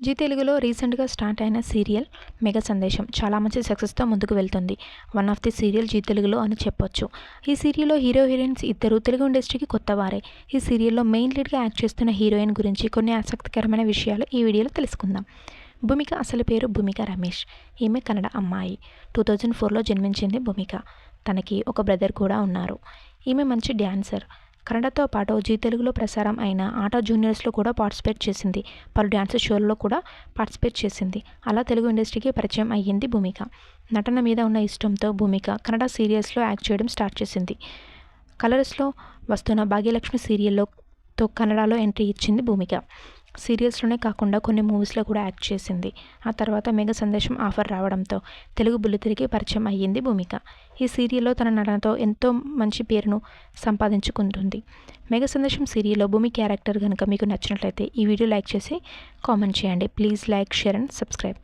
G తెలుగులో రీసెంట్గా start అయిన సీరియల్ మెగా సందేశం చాలా మంచి సక్సెస్తో ముందుకు వెళ్తుంది. One of the serial Zee తెలుగులో అని చెప్పొచ్చు. ఈ సీరియల్లో హీరో హీరోయిన్స్ ఇద్దరు తెలుగు ఇండస్ట్రీకి కొత్తవారే. ఈ సీరియల్లో మెయిన్ లీడ్గా యాక్ట్ చేస్తున్న హీరోయిన్ గురించి కొన్ని ఆసక్తికరమైన విషయాలు ఈ వీడియోలో తెలుసుకుందాం. భూమిక అసలు పేరు భూమిక రమేష్. ఈమె కన్నడ అమ్మాయి. 2004లో జన్మించింది భూమిక. తనకి ఒక బ్రదర్ కూడా ఉన్నారు. ఈమె మంచి డ్యాన్సర్. కన్నడతో పాటు జీ తెలుగులో ప్రసారం అయిన ఆట జూనియర్స్లో కూడా పార్టిసిపేట్ చేసింది. పలు డ్యాన్స్ షోల్లో కూడా పార్టిసిపేట్ చేసింది. అలా తెలుగు ఇండస్ట్రీకి పరిచయం అయ్యింది భూమిక. నటన మీద ఉన్న ఇష్టంతో భూమిక కన్నడ సీరియల్స్లో యాక్ట్ చేయడం స్టార్ట్ చేసింది. కలర్స్లో వస్తున్న భాగ్యలక్ష్మి సీరియల్తో కన్నడలో ఎంట్రీ ఇచ్చింది భూమిక. సీరియల్స్లోనే కాకుండా కొన్ని మూవీస్లో కూడా యాక్ట్ చేసింది. ఆ తర్వాత మెగా సందేశం ఆఫర్ రావడంతో తెలుగు బుల్లితెరకి పరిచయం అయ్యింది భూమిక. ఈ సీరియల్లో తన నటనతో ఎంతో మంచి పేరును సంపాదించుకుంటుంది. మెగా సందేశం సీరియల్లో భూమి క్యారెక్టర్ కనుక మీకు నచ్చినట్లయితే ఈ వీడియో లైక్ చేసి కామెంట్ చేయండి. Please like, share and subscribe.